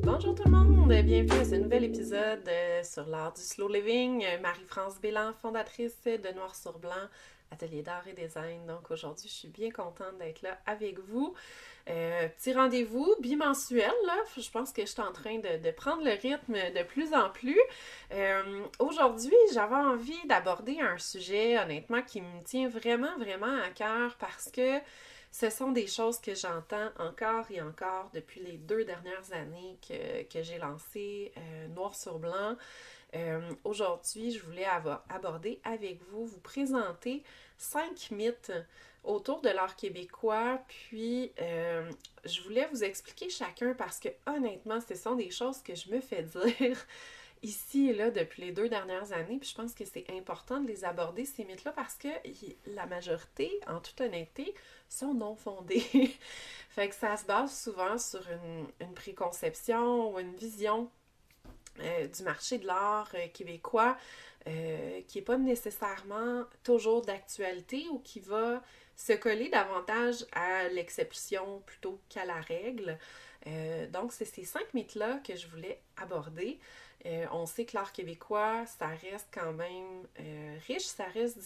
Bonjour tout le monde, bienvenue à ce nouvel épisode sur l'art du slow living. Marie-France Bélan, fondatrice de Noir sur Blanc, atelier d'art et design. Donc aujourd'hui, je suis bien contente d'être là avec vous. Petit rendez-vous bimensuel, là. Je pense que je suis en train de prendre le rythme de plus en plus. Aujourd'hui, j'avais envie d'aborder un sujet, honnêtement, qui me tient vraiment, vraiment à cœur parce que ce sont des choses que j'entends encore et encore depuis les 2 dernières années que j'ai lancé Noir sur Blanc. Aujourd'hui, je voulais aborder avec vous, vous présenter 5 mythes autour de l'art québécois, puis je voulais vous expliquer chacun parce que honnêtement, ce sont des choses que je me fais dire ici et là depuis les 2 dernières années, puis je pense que c'est important de les aborder, ces mythes-là, parce que la majorité, en toute honnêteté, sont non fondés. Fait que ça se base souvent sur une préconception ou une vision du marché de l'art québécois qui n'est pas nécessairement toujours d'actualité ou qui va se coller davantage à l'exception plutôt qu'à la règle. Donc, c'est ces 5 mythes-là que je voulais aborder. On sait que l'art québécois, ça reste quand même riche, ça reste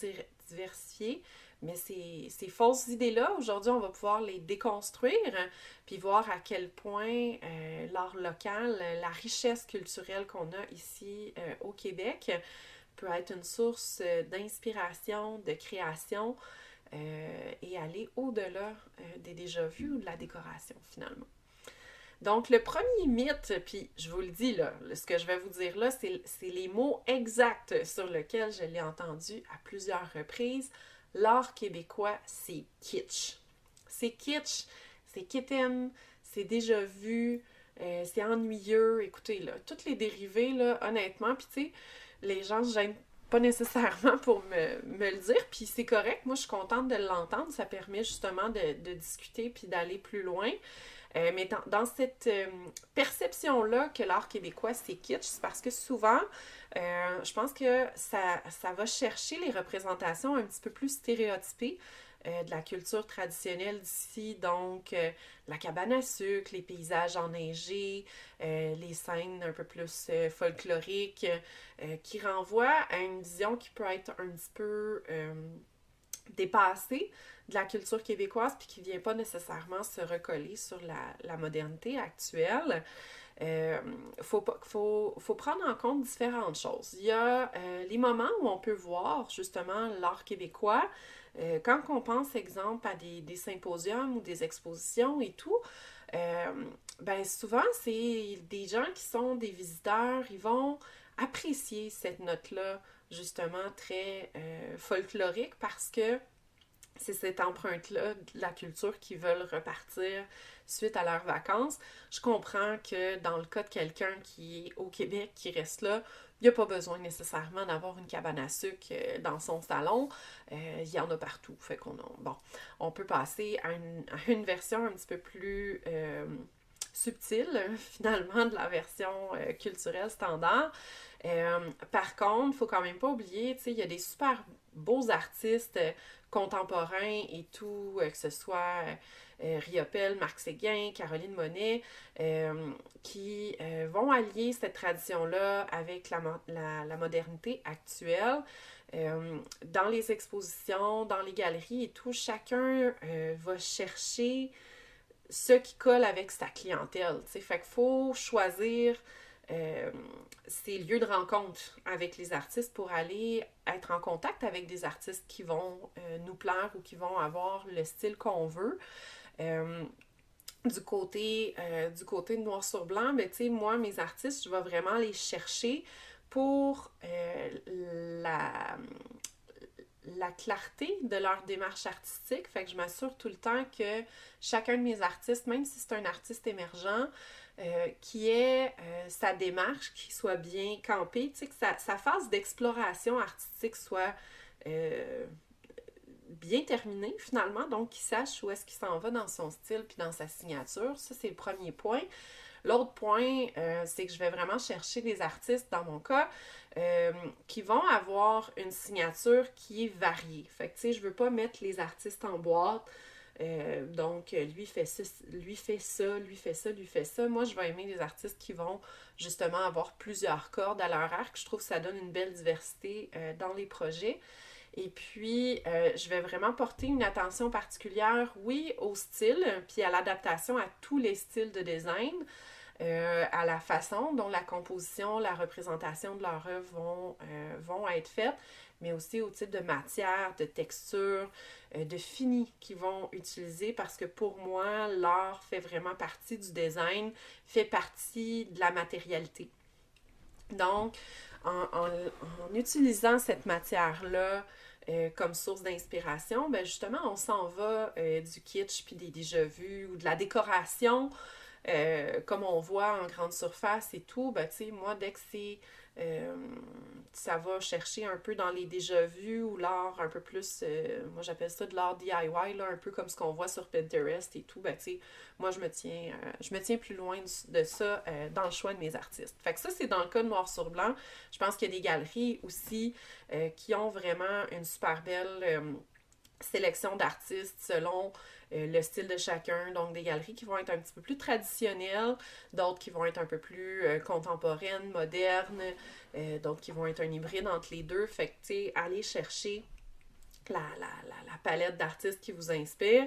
diversifié, mais ces fausses idées-là, aujourd'hui, on va pouvoir les déconstruire, puis voir à quel point l'art local, la richesse culturelle qu'on a ici au Québec, peut être une source d'inspiration, de création, et aller au-delà des déjà-vus ou de la décoration, finalement. Donc, le premier mythe, puis je vous le dis, là, ce que je vais vous dire là, c'est les mots exacts sur lesquels je l'ai entendu à plusieurs reprises. L'art québécois, c'est kitsch. C'est kitsch, c'est kitten, c'est déjà vu, c'est ennuyeux. Écoutez, là, toutes les dérivés, là, honnêtement, puis tu sais, les gens se gênent pas nécessairement pour me le dire, puis c'est correct. Moi, je suis contente de l'entendre. Ça permet justement de discuter puis d'aller plus loin. Mais dans cette perception-là que l'art québécois, c'est kitsch, c'est parce que souvent, je pense que ça va chercher les représentations un petit peu plus stéréotypées de la culture traditionnelle d'ici, donc la cabane à sucre, les paysages enneigés, les scènes un peu plus folkloriques, qui renvoient à une vision qui peut être un petit peu dépassée de la culture québécoise puis qui ne vient pas nécessairement se recoller sur la modernité actuelle. Faut prendre en compte différentes choses. Il y a les moments où on peut voir justement l'art québécois. Quand on pense, exemple, à des symposiums ou des expositions et tout, ben souvent, c'est des gens qui sont des visiteurs, ils vont apprécier cette note-là, justement, très folklorique parce que c'est cette empreinte-là de la culture qu'ils veulent repartir suite à leurs vacances. Je comprends que dans le cas de quelqu'un qui est au Québec, qui reste là, il n'y a pas besoin nécessairement d'avoir une cabane à sucre dans son salon. Il y en a partout. Fait on peut passer à une version un petit peu plus subtile, finalement, de la version culturelle standard. Par contre, il ne faut quand même pas oublier, tu sais, il y a des super beaux artistes contemporains et tout, que ce soit Riopelle, Marc Séguin, Caroline Monet, qui vont allier cette tradition-là avec la modernité actuelle. Dans les expositions, dans les galeries et tout, chacun va chercher ce qui colle avec sa clientèle. T'sais. Fait qu'il faut choisir ces lieux de rencontre avec les artistes pour aller être en contact avec des artistes qui vont nous plaire ou qui vont avoir le style qu'on veut. Du côté de Noir sur Blanc, ben, moi, mes artistes, je vais vraiment les chercher pour la clarté de leur démarche artistique. Fait que je m'assure tout le temps que chacun de mes artistes, même si c'est un artiste émergent, qui ait sa démarche, qui soit bien campée, que sa phase d'exploration artistique soit bien terminée finalement, donc qu'il sache où est-ce qu'il s'en va dans son style puis dans sa signature. Ça, c'est le premier point. L'autre point, c'est que je vais vraiment chercher des artistes, dans mon cas, qui vont avoir une signature qui est variée. Fait que, tu sais, je veux pas mettre les artistes en boîte. Donc, lui fait ça, lui fait ça, lui fait ça, lui fait ça. Moi, je vais aimer les artistes qui vont justement avoir plusieurs cordes à leur arc. Je trouve que ça donne une belle diversité dans les projets. Et puis, je vais vraiment porter une attention particulière, oui, au style, puis à l'adaptation à tous les styles de design, à la façon dont la composition, la représentation de leur œuvre vont être faites, mais aussi au type de matière, de texture, de fini qu'ils vont utiliser, parce que pour moi, l'art fait vraiment partie du design, fait partie de la matérialité. Donc, en utilisant cette matière-là comme source d'inspiration, ben justement, on s'en va du kitsch puis des déjà-vus ou de la décoration, comme on voit en grande surface et tout. Ben, tu sais, moi, dès que euh, ça va chercher un peu dans les déjà-vus ou l'art un peu plus, moi j'appelle ça de l'art DIY, là, un peu comme ce qu'on voit sur Pinterest et tout, ben tu sais, moi je me tiens plus loin de ça dans le choix de mes artistes. Fait que ça, c'est dans le cas de Noir sur Blanc. Je pense qu'il y a des galeries aussi qui ont vraiment une super belle sélection d'artistes selon le style de chacun. Donc, des galeries qui vont être un petit peu plus traditionnelles, d'autres qui vont être un peu plus contemporaines, modernes, d'autres qui vont être un hybride entre les deux. Fait que, tu sais, allez chercher la palette d'artistes qui vous inspire.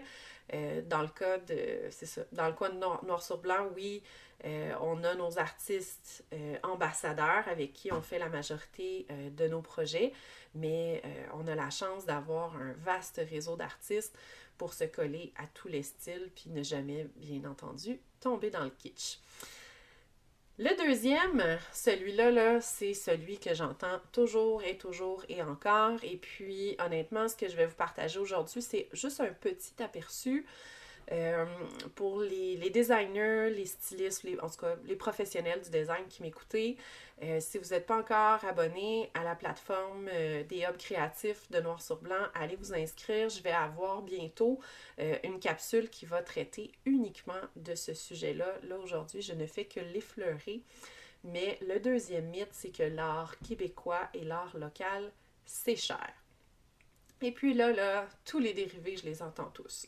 Dans le cas de, c'est ça, dans le cas de Noir sur Blanc, oui, on a nos artistes ambassadeurs avec qui on fait la majorité de nos projets, mais on a la chance d'avoir un vaste réseau d'artistes pour se coller à tous les styles, puis ne jamais, bien entendu, tomber dans le kitsch. Le deuxième, celui-là, là, c'est celui que j'entends toujours et encore. Et puis, honnêtement, ce que je vais vous partager aujourd'hui, c'est juste un petit aperçu euh, pour les designers, les stylistes, en tout cas les professionnels du design qui m'écoutent. Si vous n'êtes pas encore abonné à la plateforme des hubs créatifs de Noir sur Blanc, allez vous inscrire. Je vais avoir bientôt une capsule qui va traiter uniquement de ce sujet-là. Là, aujourd'hui, je ne fais que l'effleurer. Mais le deuxième mythe, c'est que l'art québécois et l'art local, c'est cher. Et puis là, tous les dérivés, je les entends tous.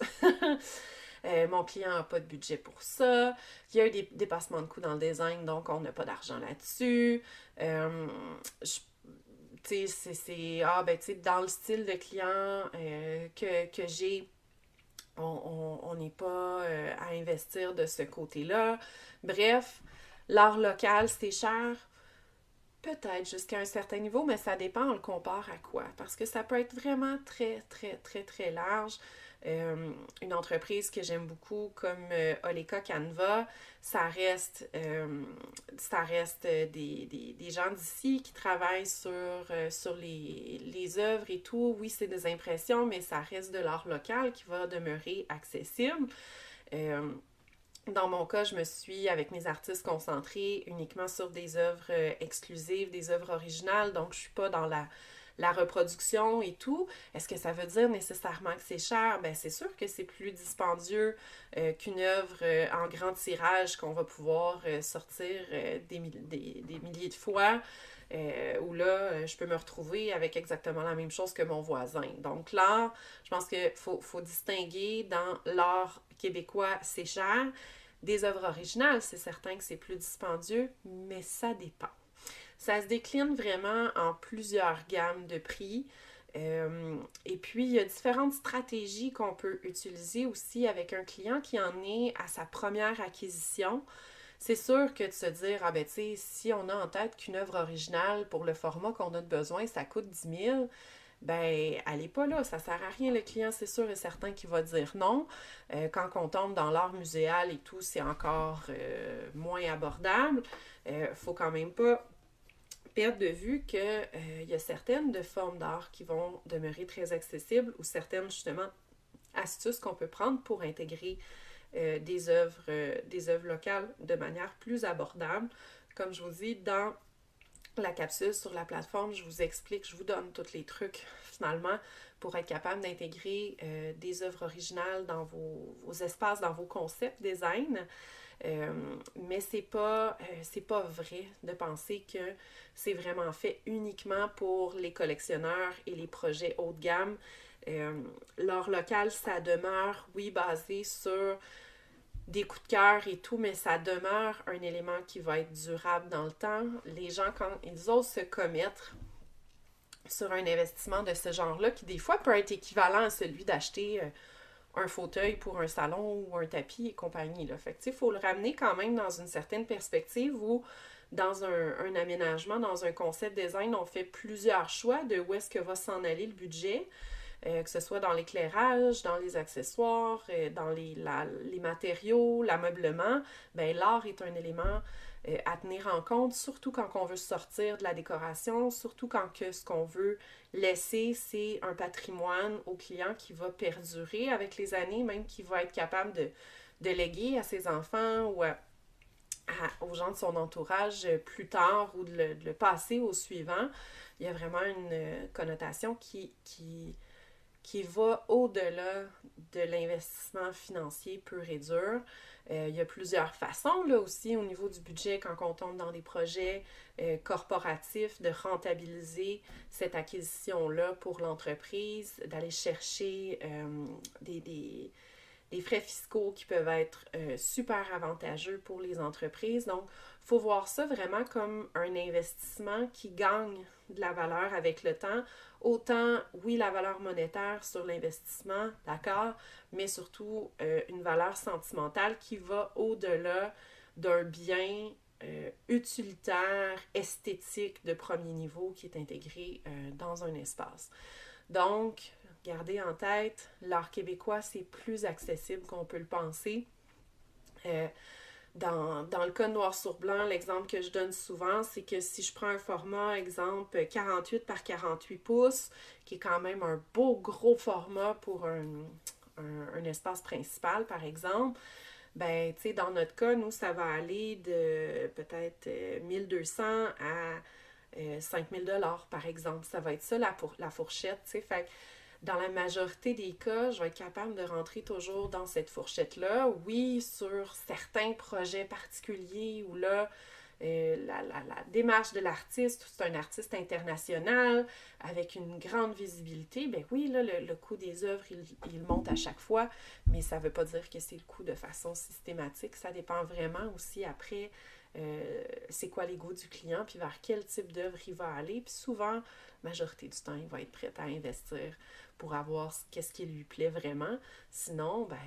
Mon client n'a pas de budget pour ça. Il y a eu des dépassements de coûts dans le design, donc on n'a pas d'argent là-dessus. Tu sais, ben, tu sais, dans le style de client que j'ai, on n'est pas à investir de ce côté-là. Bref, l'art local, c'est cher. Peut-être jusqu'à un certain niveau, mais ça dépend, on le compare à quoi. Parce que ça peut être vraiment très large. Une entreprise que j'aime beaucoup comme Oleka Canva, ça reste des gens d'ici qui travaillent sur les œuvres et tout. Oui, c'est des impressions, mais ça reste de l'art local qui va demeurer accessible. Dans mon cas, je me suis, avec mes artistes, concentrée uniquement sur des œuvres exclusives, des œuvres originales, donc je suis pas dans la reproduction et tout. Est-ce que ça veut dire nécessairement que c'est cher? Ben, c'est sûr que c'est plus dispendieux qu'une œuvre en grand tirage qu'on va pouvoir sortir des milliers de fois. Où là, je peux me retrouver avec exactement la même chose que mon voisin. Donc l'art, je pense qu'il faut distinguer dans l'art québécois, c'est cher. Des œuvres originales, c'est certain que c'est plus dispendieux, mais ça dépend. Ça se décline vraiment en plusieurs gammes de prix. Et puis, il y a différentes stratégies qu'on peut utiliser aussi avec un client qui en est à sa première acquisition. C'est sûr que de se dire, ah ben tu sais, si on a en tête qu'une œuvre originale pour le format qu'on a de besoin, ça coûte 10 000, ben allez pas là, ça sert à rien. Le client, c'est sûr et certain qu'il va dire non. Quand on tombe dans l'art muséal et tout, c'est encore moins abordable. Faut quand même pas perdre de vue qu'il y a certaines de formes d'art qui vont demeurer très accessibles ou certaines, justement, astuces qu'on peut prendre pour intégrer des œuvres locales de manière plus abordable. Comme je vous dis, dans la capsule sur la plateforme, je vous explique, je vous donne tous les trucs finalement pour être capable d'intégrer des œuvres originales dans vos espaces, dans vos concepts design. Mais c'est pas vrai de penser que c'est vraiment fait uniquement pour les collectionneurs et les projets haut de gamme. L'art local, ça demeure, oui, basé sur des coups de cœur et tout, mais ça demeure un élément qui va être durable dans le temps. Les gens, quand ils osent se commettre sur un investissement de ce genre-là, qui des fois peut être équivalent à celui d'acheter un fauteuil pour un salon ou un tapis et compagnie. Là. Fait que, il faut le ramener quand même dans une certaine perspective où, dans un aménagement, dans un concept design, on fait plusieurs choix de où est-ce que va s'en aller le budget. Que ce soit dans l'éclairage, dans les accessoires, dans les matériaux, l'ameublement, ben l'art est un élément à tenir en compte, surtout quand on veut sortir de la décoration, surtout quand que ce qu'on veut laisser, c'est un patrimoine au client qui va perdurer avec les années, même qui va être capable de léguer à ses enfants ou aux gens de son entourage plus tard ou de le passer au suivant. Il y a vraiment une connotation qui va au-delà de l'investissement financier pur et dur. Il y a plusieurs façons, là aussi, au niveau du budget, quand on tombe dans des projets corporatifs, de rentabiliser cette acquisition-là pour l'entreprise, d'aller chercher des frais fiscaux qui peuvent être super avantageux pour les entreprises. Donc, il faut voir ça vraiment comme un investissement qui gagne de la valeur avec le temps. Autant, oui, la valeur monétaire sur l'investissement, d'accord, mais surtout une valeur sentimentale qui va au-delà d'un bien utilitaire, esthétique de premier niveau qui est intégré dans un espace. Donc, gardez en tête, l'art québécois, c'est plus accessible qu'on peut le penser. Dans le cas de noir sur blanc, l'exemple que je donne souvent, c'est que si je prends un format, exemple 48 par 48 pouces, qui est quand même un beau gros format pour un espace principal, par exemple, ben, tu sais, dans notre cas, nous, ça va aller de peut-être 1200 à 5000 $, par exemple. Ça va être ça, la fourchette, tu sais. Fait dans la majorité des cas, je vais être capable de rentrer toujours dans cette fourchette-là. Oui, sur certains projets particuliers où là, la démarche de l'artiste, c'est un artiste international avec une grande visibilité, ben oui, là, le coût des œuvres, il monte à chaque fois, mais ça ne veut pas dire que c'est le coût de façon systématique. Ça dépend vraiment aussi après c'est quoi les goûts du client, puis vers quel type d'œuvre il va aller. Puis souvent, majorité du temps, il va être prêt à investir pour avoir qu'est-ce qui lui plaît vraiment. Sinon, ben,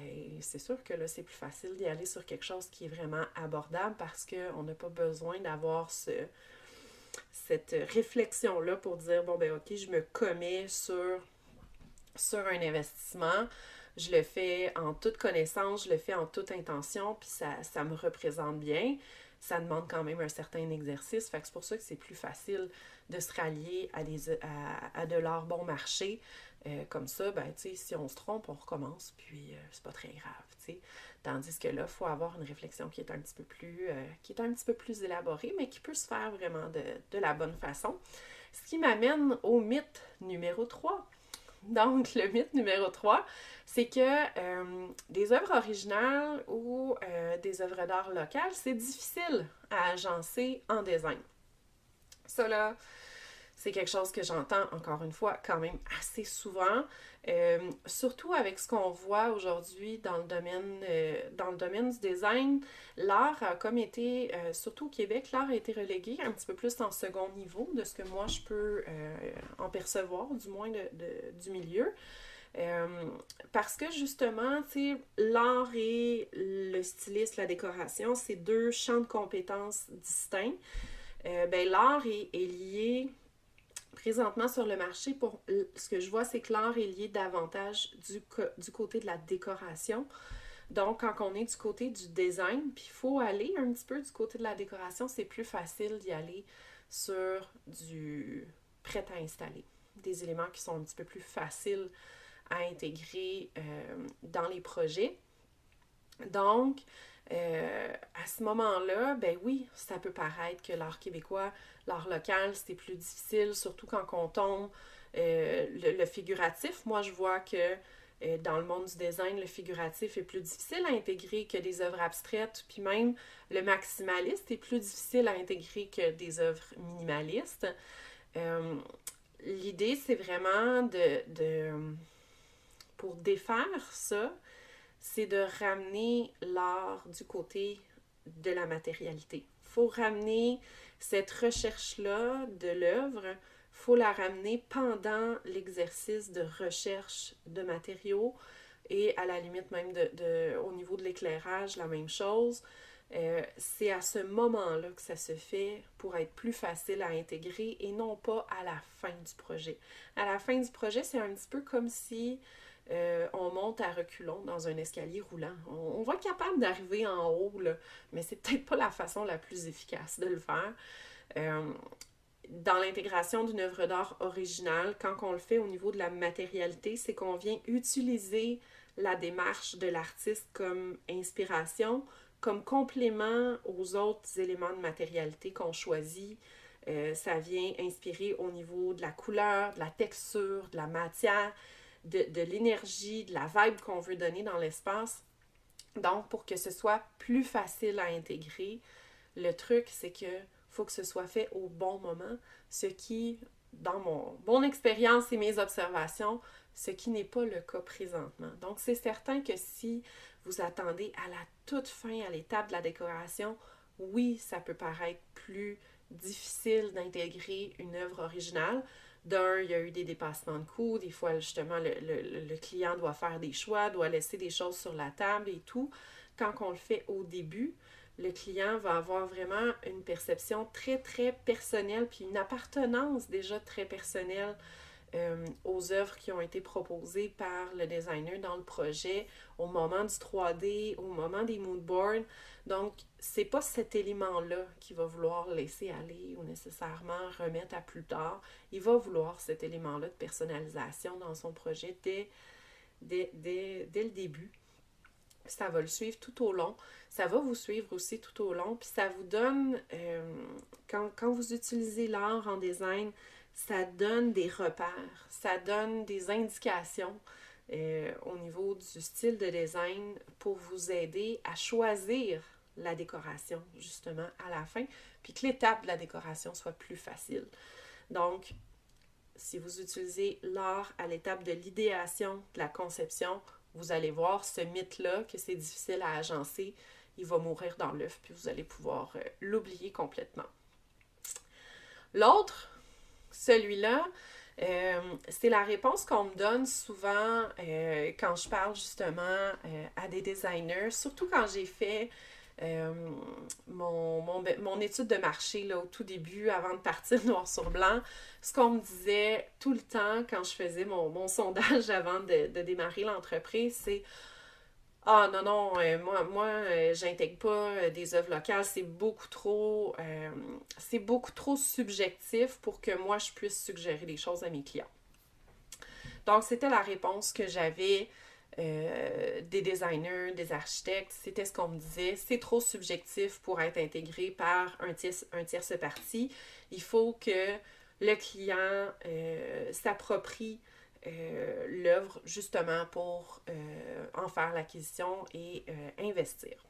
c'est sûr que là, c'est plus facile d'y aller sur quelque chose qui est vraiment abordable parce qu'on n'a pas besoin d'avoir cette réflexion-là pour dire, bon, ben, ok, je me commets sur un investissement. Je le fais en toute connaissance, je le fais en toute intention, puis ça me représente bien. Ça demande quand même un certain exercice, fait que c'est pour ça que c'est plus facile de se rallier à de l'art bon marché. Comme ça, ben, tu sais, si on se trompe, on recommence, puis c'est pas très grave, tu sais. Tandis que là, il faut avoir une réflexion qui est un petit peu plus élaborée, mais qui peut se faire vraiment de la bonne façon. Ce qui m'amène au mythe numéro 3. Donc, le mythe numéro 3, c'est que des œuvres originales ou des œuvres d'art locales, c'est difficile à agencer en design. Ça, là, c'est quelque chose que j'entends, encore une fois, quand même assez souvent, surtout avec ce qu'on voit aujourd'hui dans le domaine du design. L'art a comme été, surtout au Québec, l'art a été relégué un petit peu plus en second niveau de ce que moi je peux en percevoir, du moins du milieu. Parce que justement, tu sais, l'art et le stylisme, la décoration, c'est deux champs de compétences distincts. Ben, l'art est lié présentement sur le marché. Pour ce que je vois, c'est que l'art est lié davantage du côté de la décoration. Donc, quand on est du côté du design, puis il faut aller un petit peu du côté de la décoration, c'est plus facile d'y aller sur du prêt à installer. Des éléments qui sont un petit peu plus faciles à intégrer dans les projets. Donc, à ce moment-là, ben oui, ça peut paraître que l'art québécois, l'art local, c'est plus difficile, surtout quand on tombe le figuratif. Moi, je vois que Dans le monde du design, le figuratif est plus difficile à intégrer que des œuvres abstraites, puis même le maximaliste est plus difficile à intégrer que des œuvres minimalistes. L'idée, c'est vraiment pour défaire ça, c'est de ramener l'art du côté de la matérialité. Il faut ramener cette recherche-là de l'œuvre, il faut la ramener pendant l'exercice de recherche de matériaux et à la limite même au niveau de l'éclairage, la même chose. C'est à ce moment-là que ça se fait pour être plus facile à intégrer et non pas à la fin du projet. À la fin du projet, c'est un petit peu comme si on monte à reculons dans un escalier roulant. On va être capable d'arriver en haut, là, mais c'est peut-être pas la façon la plus efficace de le faire. Dans l'intégration d'une œuvre d'art originale, quand on le fait au niveau de la matérialité, c'est qu'on vient utiliser la démarche de l'artiste comme inspiration, comme complément aux autres éléments de matérialité qu'on choisit. Ça vient inspirer au niveau de la couleur, de la texture, de la matière, de l'énergie, de la vibe qu'on veut donner dans l'espace. Donc, pour que ce soit plus facile à intégrer, le truc, c'est que faut que ce soit fait au bon moment, ce qui, dans mon expérience et mes observations, ce qui n'est pas le cas présentement. Donc, c'est certain que si vous attendez à la toute fin, à l'étape de la décoration, oui, ça peut paraître plus difficile d'intégrer une œuvre originale. D'un, il y a eu des dépassements de coûts, des fois, justement, le client doit faire des choix, doit laisser des choses sur la table et tout. Quand on le fait au début, le client va avoir vraiment une perception très, très personnelle, puis une appartenance déjà très personnelle aux œuvres qui ont été proposées par le designer dans le projet, au moment du 3D, au moment des mood boards. Donc, c'est pas cet élément-là qu'il va vouloir laisser aller ou nécessairement remettre à plus tard. Il va vouloir cet élément-là de personnalisation dans son projet dès le début. Ça va le suivre tout au long. Ça va vous suivre aussi tout au long. Puis ça vous donne, quand vous utilisez l'art en design, ça donne des repères, ça donne des indications au niveau du style de design pour vous aider à choisir la décoration, justement, à la fin, puis que l'étape de la décoration soit plus facile. Donc, si vous utilisez l'art à l'étape de l'idéation, de la conception, vous allez voir ce mythe-là, que c'est difficile à agencer, il va mourir dans l'œuf, puis vous allez pouvoir l'oublier complètement. L'autre, celui-là, c'est la réponse qu'on me donne souvent quand je parle justement à des designers, surtout quand j'ai fait mon étude de marché là, au tout début, avant de partir noir sur blanc. Ce qu'on me disait tout le temps quand je faisais mon sondage avant de démarrer l'entreprise, c'est ah non, non, moi j'intègre pas des œuvres locales, c'est beaucoup trop subjectif pour que moi je puisse suggérer des choses à mes clients. Donc c'était la réponse que j'avais des designers, des architectes, c'était ce qu'on me disait, c'est trop subjectif pour être intégré par un tierce partie. Il faut que le client s'approprie l'œuvre justement pour en faire l'acquisition et investir.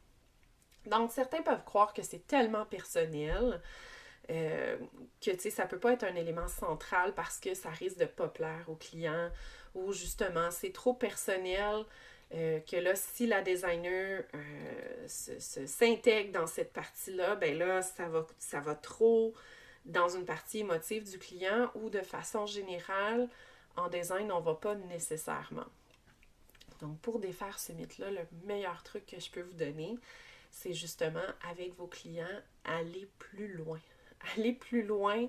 Donc, certains peuvent croire que c'est tellement personnel que ça peut pas être un élément central parce que ça risque de pas plaire au client ou justement c'est trop personnel que là, si la designer s'intègre dans cette partie-là, ben là, ça va trop dans une partie émotive du client ou de façon générale, en design, on ne va pas nécessairement. Donc, pour défaire ce mythe-là, le meilleur truc que je peux vous donner, c'est justement, avec vos clients, aller plus loin. Aller plus loin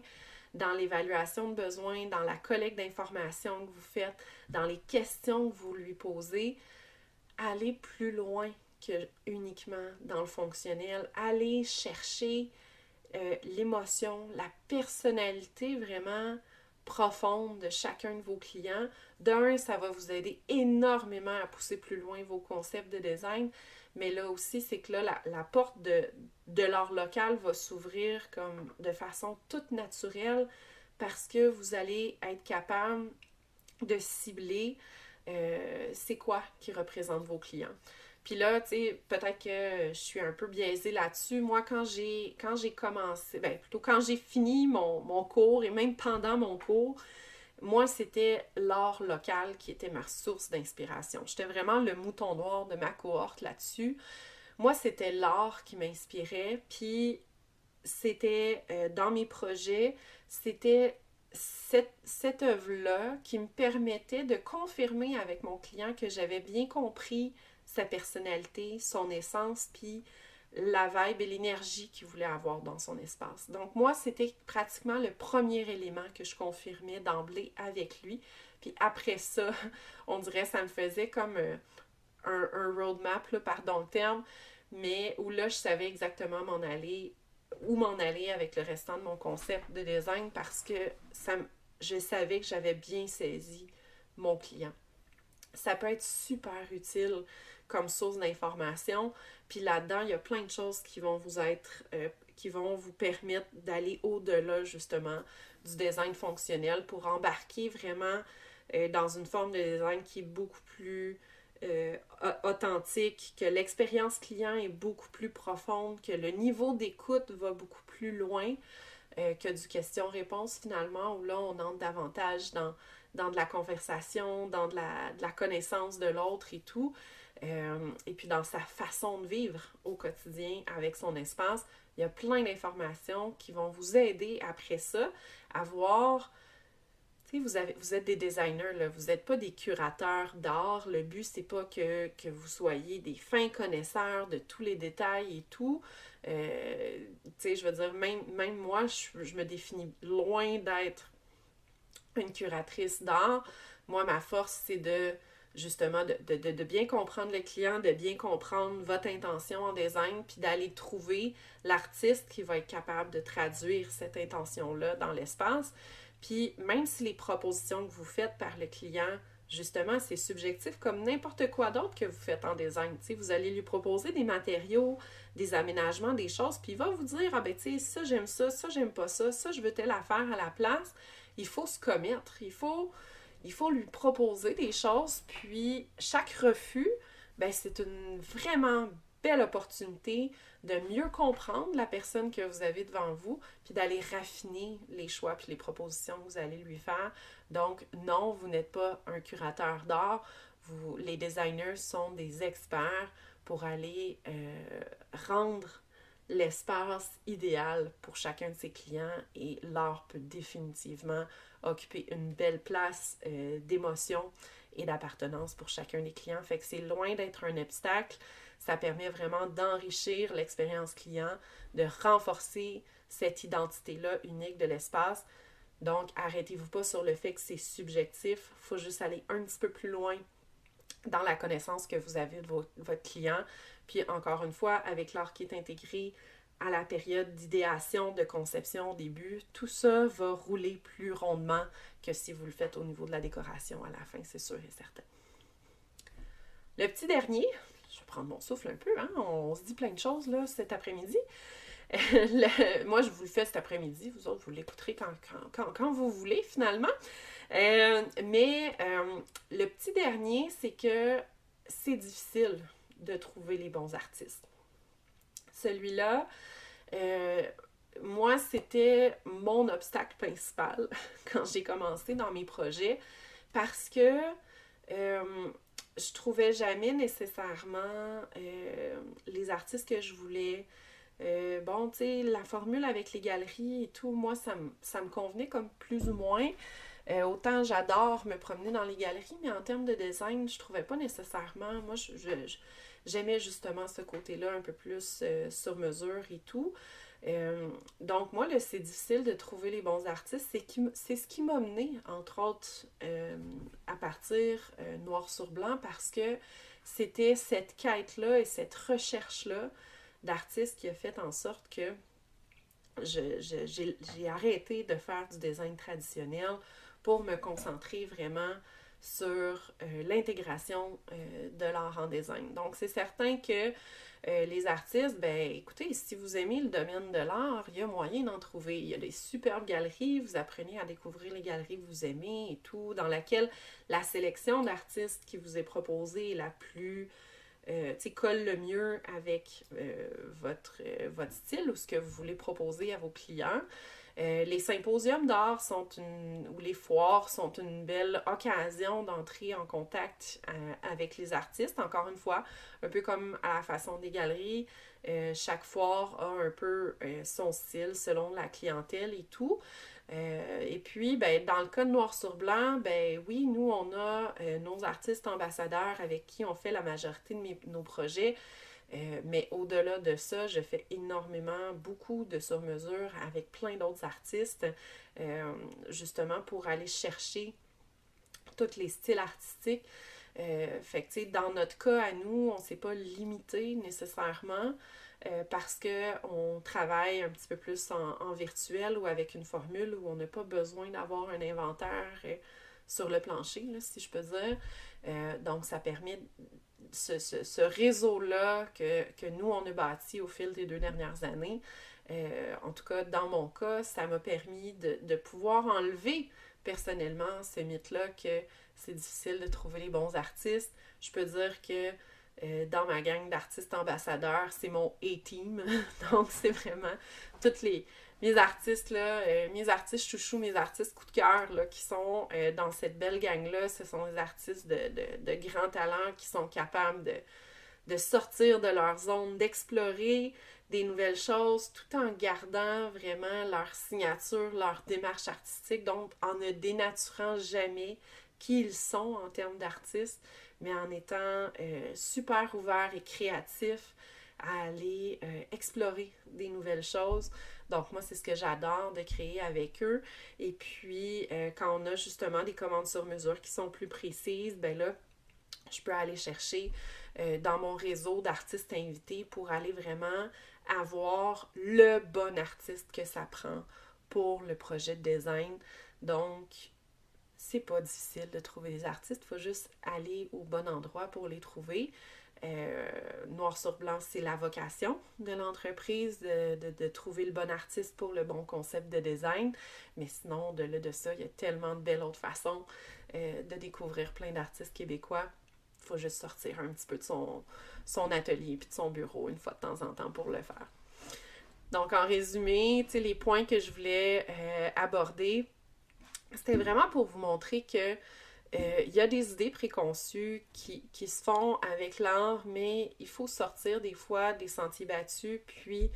dans l'évaluation de besoins, dans la collecte d'informations que vous faites, dans les questions que vous lui posez. Aller plus loin que uniquement dans le fonctionnel. Aller chercher l'émotion, la personnalité vraiment profonde de chacun de vos clients. D'un, ça va vous aider énormément à pousser plus loin vos concepts de design, mais là aussi, c'est que là, la porte de l'art local va s'ouvrir comme de façon toute naturelle parce que vous allez être capable de cibler c'est quoi qui représente vos clients. Puis là, tu sais, peut-être que je suis un peu biaisée là-dessus. Moi, quand j'ai commencé, ben plutôt quand j'ai fini mon cours et même pendant mon cours, moi, c'était l'art local qui était ma source d'inspiration. J'étais vraiment le mouton noir de ma cohorte là-dessus. Moi, c'était l'art qui m'inspirait, puis c'était dans mes projets, c'était cette œuvre-là qui me permettait de confirmer avec mon client que j'avais bien compris sa personnalité, son essence, puis la vibe et l'énergie qu'il voulait avoir dans son espace. Donc moi, c'était pratiquement le premier élément que je confirmais d'emblée avec lui. Puis après ça, on dirait ça me faisait comme un roadmap, là, pardon le terme, mais où là, je savais exactement où m'en aller avec le restant de mon concept de design parce que je savais que j'avais bien saisi mon client. Ça peut être super utile comme source d'information. Puis là-dedans, il y a plein de choses qui vont qui vont vous permettre d'aller au-delà justement du design fonctionnel pour embarquer vraiment dans une forme de design qui est beaucoup plus authentique, que l'expérience client est beaucoup plus profonde, que le niveau d'écoute va beaucoup plus loin que du question-réponse finalement, où là on entre davantage dans de la conversation, dans de la connaissance de l'autre et tout, et puis dans sa façon de vivre au quotidien avec son espace. Il y a plein d'informations qui vont vous aider après ça à voir. Vous êtes des designers, là. Vous n'êtes pas des curateurs d'art. Le but, c'est pas que vous soyez des fins connaisseurs de tous les détails et tout. Je veux dire, même moi, je me définis loin d'être une curatrice d'art. Moi, ma force, c'est justement, de bien comprendre le client, de bien comprendre votre intention en design, puis d'aller trouver l'artiste qui va être capable de traduire cette intention-là dans l'espace. Puis même si les propositions que vous faites par le client, justement, c'est subjectif comme n'importe quoi d'autre que vous faites en design. T'sais, vous allez lui proposer des matériaux, des aménagements, des choses, puis il va vous dire, ah ben tu sais, ça j'aime ça j'aime pas ça je veux telle affaire à la place. Il faut se commettre, il faut lui proposer des choses, puis chaque refus, ben c'est une vraiment belle opportunité de mieux comprendre la personne que vous avez devant vous, puis d'aller raffiner les choix puis les propositions que vous allez lui faire. Donc, non, vous n'êtes pas un curateur d'art. Les designers sont des experts pour aller rendre l'espace idéal pour chacun de ses clients et l'art peut définitivement occuper une belle place d'émotion et d'appartenance pour chacun des clients. Fait que c'est loin d'être un obstacle. Ça permet vraiment d'enrichir l'expérience client, de renforcer cette identité-là unique de l'espace. Donc, arrêtez-vous pas sur le fait que c'est subjectif. Il faut juste aller un petit peu plus loin dans la connaissance que vous avez de votre client. Puis, encore une fois, avec l'art qui est intégré à la période d'idéation, de conception au début, tout ça va rouler plus rondement que si vous le faites au niveau de la décoration à la fin, c'est sûr et certain. Le petit dernier, je vais prendre mon souffle un peu, hein? On se dit plein de choses là cet après-midi. Moi, je vous le fais cet après-midi, vous autres, vous l'écouterez quand vous voulez finalement. Mais le petit dernier, c'est que c'est difficile de trouver les bons artistes. Celui-là, moi, c'était mon obstacle principal quand j'ai commencé dans mes projets parce que je trouvais jamais nécessairement les artistes que je voulais. Bon, tu sais, la formule avec les galeries et tout, moi, ça me convenait comme plus ou moins. Autant j'adore me promener dans les galeries, mais en termes de design, je trouvais pas nécessairement. Moi, j'aimais justement ce côté-là un peu plus sur mesure et tout. Donc moi, là, c'est difficile de trouver les bons artistes. C'est ce qui m'a mené, entre autres, à partir noir sur blanc parce que c'était cette quête-là et cette recherche-là d'artistes qui a fait en sorte que j'ai arrêté de faire du design traditionnel pour me concentrer vraiment sur l'intégration de l'art en design. Donc, c'est certain que les artistes, ben écoutez, si vous aimez le domaine de l'art, il y a moyen d'en trouver. Il y a des superbes galeries, vous apprenez à découvrir les galeries que vous aimez et tout, dans laquelle la sélection d'artistes qui vous est proposée est la plus colle le mieux avec votre style ou ce que vous voulez proposer à vos clients. Les symposiums d'art ou les foires sont une belle occasion d'entrer en contact avec les artistes. Encore une fois, un peu comme à la façon des galeries, chaque foire a un peu son style selon la clientèle et tout. Et puis, ben, dans le cas de Noir sur Blanc, ben oui, nous, on a nos artistes ambassadeurs avec qui on fait la majorité de nos projets. Mais au-delà de ça, je fais beaucoup de sur-mesure avec plein d'autres artistes, justement pour aller chercher tous les styles artistiques. Fait que, tu sais, dans notre cas, à nous, on ne s'est pas limité nécessairement parce qu'on travaille un petit peu plus en virtuel ou avec une formule où on n'a pas besoin d'avoir un inventaire sur le plancher, là, si je peux dire. Donc, ça permet ce réseau-là que nous, on a bâti au fil des 2 dernières années. En tout cas, dans mon cas, ça m'a permis de pouvoir enlever personnellement ce mythe-là que c'est difficile de trouver les bons artistes. Je peux dire que dans ma gang d'artistes ambassadeurs, c'est mon A-team. Donc, c'est vraiment toutes mes artistes, là, mes artistes chouchous, mes artistes coup de cœur, là, qui sont dans cette belle gang-là. Ce sont des artistes de grands talents qui sont capables de sortir de leur zone, d'explorer des nouvelles choses, tout en gardant vraiment leur signature, leur démarche artistique, donc en ne dénaturant jamais qui ils sont en termes d'artistes, mais en étant super ouverts et créatifs à aller explorer des nouvelles choses. Donc moi, c'est ce que j'adore de créer avec eux. Et puis, quand on a justement des commandes sur mesure qui sont plus précises, ben là, je peux aller chercher dans mon réseau d'artistes invités pour aller vraiment avoir le bon artiste que ça prend pour le projet de design. Donc, c'est pas difficile de trouver des artistes, il faut juste aller au bon endroit pour les trouver. Noir sur blanc, c'est la vocation de l'entreprise de trouver le bon artiste pour le bon concept de design. Mais sinon, au-delà de ça, il y a tellement de belles autres façons de découvrir plein d'artistes québécois. Il faut juste sortir un petit peu de son atelier puis de son bureau une fois de temps en temps pour le faire. Donc, en résumé, les points que je voulais aborder, c'était vraiment pour vous montrer que il y a des idées préconçues qui se font avec l'art, mais il faut sortir des fois des sentiers battus, puis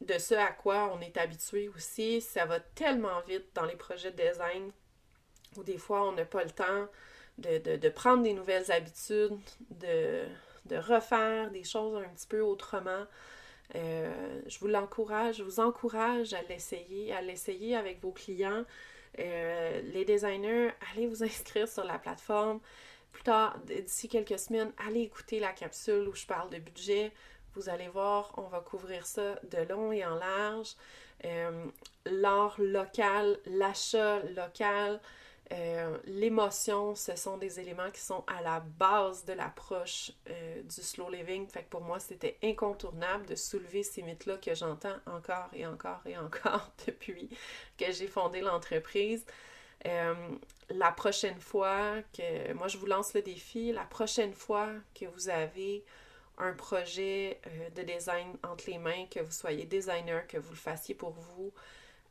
de ce à quoi on est habitué aussi. Ça va tellement vite dans les projets de design où des fois on n'a pas le temps de prendre des nouvelles habitudes, de refaire des choses un petit peu autrement. Je vous encourage à l'essayer avec vos clients. Les designers, allez vous inscrire sur la plateforme. Plus tard, d'ici quelques semaines, allez écouter la capsule où je parle de budget. Vous allez voir, on va couvrir ça de long et en large. L'art local, l'achat local, l'émotion, ce sont des éléments qui sont à la base de l'approche du slow living. Fait que pour moi, c'était incontournable de soulever ces mythes-là que j'entends encore et encore et encore depuis que j'ai fondé l'entreprise. La prochaine fois que... Moi, je vous lance le défi. La prochaine fois que vous avez un projet de design entre les mains, que vous soyez designer, que vous le fassiez pour vous,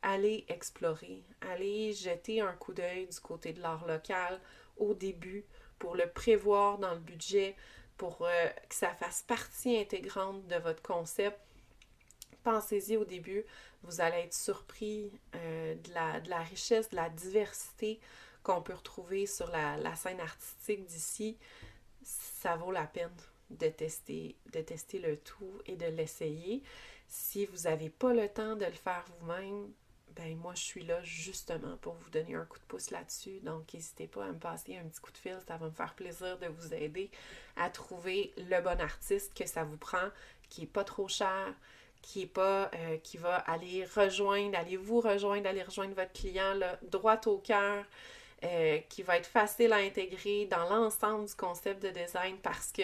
allez explorer, allez jeter un coup d'œil du côté de l'art local au début pour le prévoir dans le budget, pour que ça fasse partie intégrante de votre concept. Pensez-y au début, vous allez être surpris de la richesse, de la diversité qu'on peut retrouver sur la scène artistique d'ici. Ça vaut la peine de tester le tout et de l'essayer. Si vous n'avez pas le temps de le faire vous-même, ben moi je suis là justement pour vous donner un coup de pouce là-dessus. Donc n'hésitez pas à me passer un petit coup de fil, ça va me faire plaisir de vous aider à trouver le bon artiste que ça vous prend, qui n'est pas trop cher, qui va aller rejoindre votre client là, droit au cœur, qui va être facile à intégrer dans l'ensemble du concept de design parce que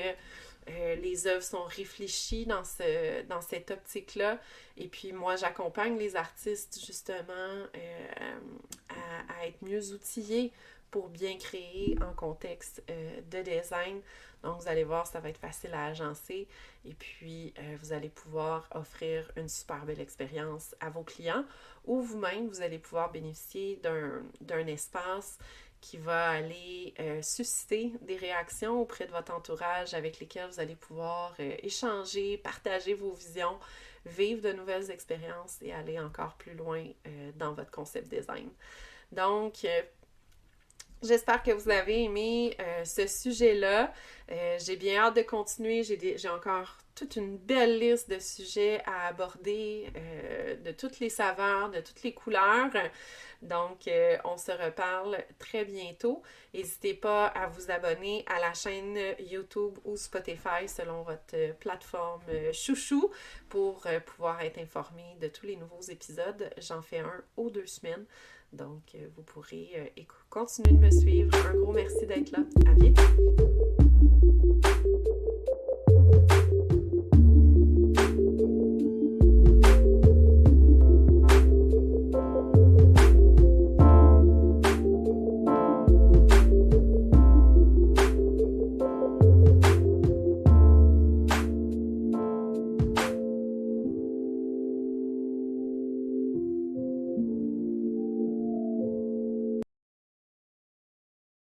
les œuvres sont réfléchies dans cette optique-là. Et puis moi, j'accompagne les artistes justement à être mieux outillés pour bien créer en contexte de design. Donc, vous allez voir, ça va être facile à agencer et puis vous allez pouvoir offrir une super belle expérience à vos clients ou vous-même, vous allez pouvoir bénéficier d'un espace qui va aller susciter des réactions auprès de votre entourage avec lesquels vous allez pouvoir échanger, partager vos visions, vivre de nouvelles expériences et aller encore plus loin dans votre concept design. Donc, j'espère que vous avez aimé ce sujet-là. J'ai bien hâte de continuer. J'ai encore toute une belle liste de sujets à aborder, de toutes les saveurs, de toutes les couleurs. Donc, on se reparle très bientôt. N'hésitez pas à vous abonner à la chaîne YouTube ou Spotify selon votre plateforme chouchou pour pouvoir être informé de tous les nouveaux épisodes. J'en fais un aux 2 semaines. Donc, vous pourrez continuer de me suivre. Un gros merci d'être là. À bientôt!